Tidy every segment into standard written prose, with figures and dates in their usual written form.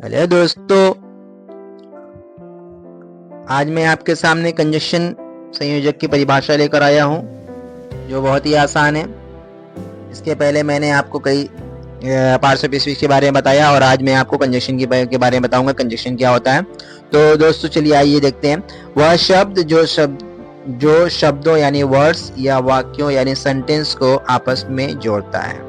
Hello दोस्तों, आज मैं आपके सामने कंजक्शन संयोजक की परिभाषा लेकर आया हूं, जो बहुत ही आसान है। इसके पहले मैंने आपको कई पार्श्व के बारे में बताया और आज मैं आपको कंजक्शन के बारे में बताऊंगा। कंजक्शन क्या होता है। तो दोस्तों चलिए आइए देखते हैं। वह शब्द जो शब्दों यानी वर्ड्स या वाक्यों यानी सेंटेंस को आपस में जोड़ता है।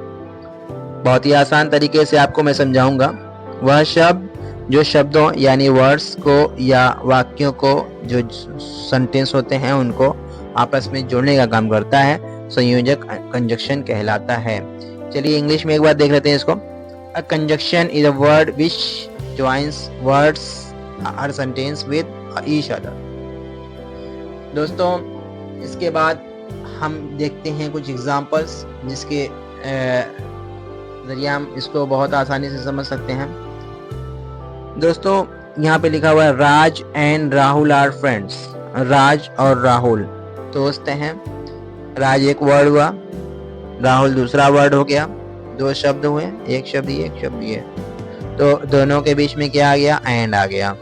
बहुत ही आसान तरीके से आपको मैं समझाऊंगा। वह शब्द जो शब्दों यानी वर्ड्स को या वाक्यों को जो सेंटेंस होते हैं उनको आपस में जोड़ने का काम करता है, संयोजक कंजक्शन कहलाता है। चलिए इंग्लिश में एक बार देख लेते हैं इसको। A conjunction is a word which joins words और सेंटेंस विद ईच अदर। दोस्तों इसके बाद हम देखते हैं कुछ एग्जांपल्स जिसके जरिए हम इसको बहुत आसानी से समझ सकते हैं। दोस्तों यहाँ पे लिखा हुआ है राज एंड राहुल आर फ्रेंड्स। राज और राहुल दोस्त हैं। राज एक वर्ड हुआ, राहुल दूसरा वर्ड हो गया, दो शब्द हुए, एक शब्द ये। तो दोनों के बीच में क्या आ गया? एंड आ गया।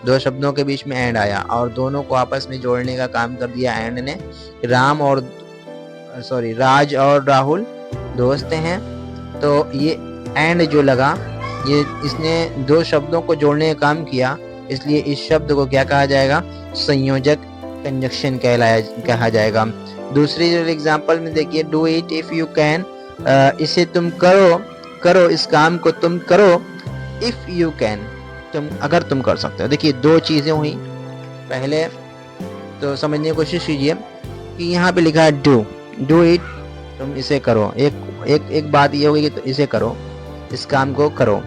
दो शब्दों के बीच में एंड आया और दोनों को आपस में जोड़ने का काम कर दिया एंड ने। राज और राहुल दोस्त हैं, तो ये एंड जो लगा ये इसने दो शब्दों को जोड़ने का काम किया, इसलिए इस शब्द को क्या कहा जाएगा? संयोजक कंजक्शन कहा जाएगा। दूसरी जो एग्जांपल में देखिए, do it if you can. इसे तुम करो इस काम को तुम करो इफ यू कैन, अगर तुम कर सकते हो। देखिए दो चीजें हुई। पहले तो समझने की कोशिश कीजिए कि यहाँ पे लिखा है डू इट, तुम इसे करो। एक बात ये होगी कि तो इसे करो, इस काम को करो।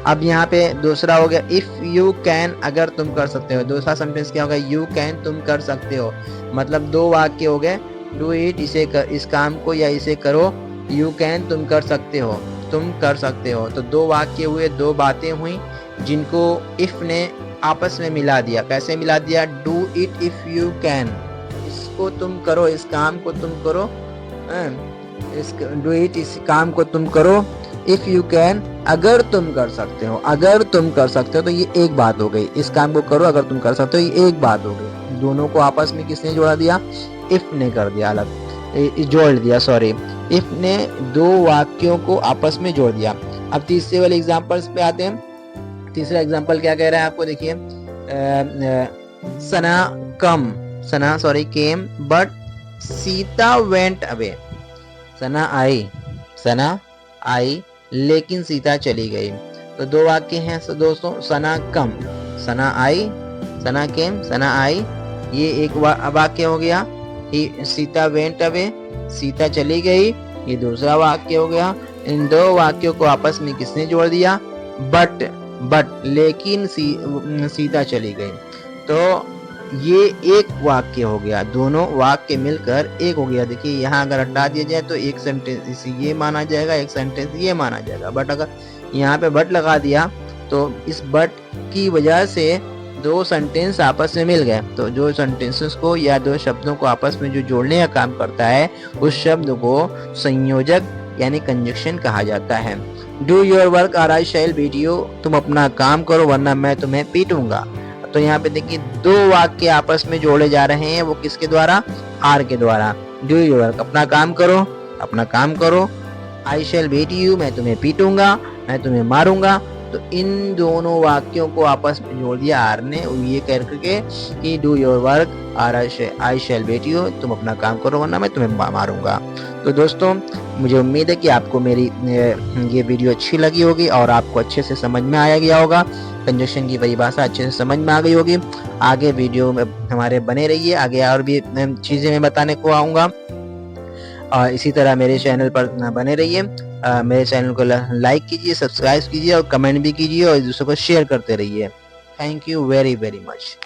अब यहाँ पे दूसरा हो गया इफ यू कैन, अगर तुम कर सकते हो। दूसरा सेंटेंस क्या होगा? यू कैन, तुम कर सकते हो। मतलब दो वाक्य हो गए। डू इट, इस काम को या इसे करो। यू कैन, तुम कर सकते हो, तुम कर सकते हो। तो दो वाक्य हुए, दो बातें हुई जिनको इफ ने आपस में मिला दिया। कैसे मिला दिया? Do it if you can, इसको तुम करो, इस काम को तुम करो। डू इट, इस काम को तुम करो इफ यू कैन, अगर तुम कर सकते हो। अगर तुम कर सकते हो तो ये एक बात हो गई। इस काम को करो अगर तुम कर सकते हो, ये एक बात हो गई। दोनों को आपस में किसने जोड़ा दिया? इफ ने कर दिया, अलग जोड़ दिया। इफ ने दो वाक्यों को आपस में जोड़ दिया। अब तीसरे वाले एग्जांपल्स पे आते हैं। तीसरा एग्जांपल क्या कह रहा है आपको देखिए। Sana came but Sita went away. Sana आई लेकिन सीता चली गई। तो दो वाक्य हैं दोस्तों। सना कम, सना आई, सना केम, सना आई, ये एक वाक्य हो गया। सीता वेंट अवे, सीता चली गई, ये दूसरा वाक्य हो गया। इन दो वाक्यों को आपस में किसने जोड़ दिया? बट लेकिन सीता चली गई। तो ये एक वाक्य हो गया। दोनों वाक्य मिलकर एक हो गया। देखिए यहाँ अगर हटा दिया जाए तो एक सेंटेंस ये माना जाएगा, एक सेंटेंस ये माना जाएगा। बट अगर यहाँ पे बट लगा दिया तो इस बट की वजह से दो सेंटेंस आपस में मिल गए। तो जो सेंटेंसेस को या दो शब्दों को आपस में जो जोड़ने का काम करता है, उस शब्द को संयोजक यानी कंजक्शन कहा जाता है। डू योर वर्क और आई शैल बीट यू, तुम अपना काम करो वरना मैं तुम्हें पीटूंगा। तो यहाँ पे देखिए दो वाक्य आपस में जोड़े जा रहे हैं, वो किसके द्वारा? आर के द्वारा। डू योर वर्क, अपना काम करो। आई शैल बीट यू, मैं तुम्हें पीटूंगा, मैं तुम्हें मारूंगा। तो इन दोनों वाक्यों को आपस में जोड़ दिया आर ने, ये कह करके कि डू योर वर्क और आई शैल बीट यू, तुम अपना काम करो वरना मैं तुम्हें मारूंगा। तो दोस्तों मुझे उम्मीद है कि आपको मेरी ये वीडियो अच्छी लगी होगी और आपको अच्छे से समझ में आया गया होगा। कंजक्शन की परिभाषा अच्छे से समझ में आ गई होगी। आगे वीडियो में हमारे बने रहिए, आगे और भी चीज़ें मैं बताने को आऊँगा। और इसी तरह मेरे चैनल पर बने रहिए। मेरे चैनल को लाइक कीजिए, सब्सक्राइब कीजिए और कमेंट भी कीजिए और दूसरों को शेयर करते रहिए। Thank you very very much.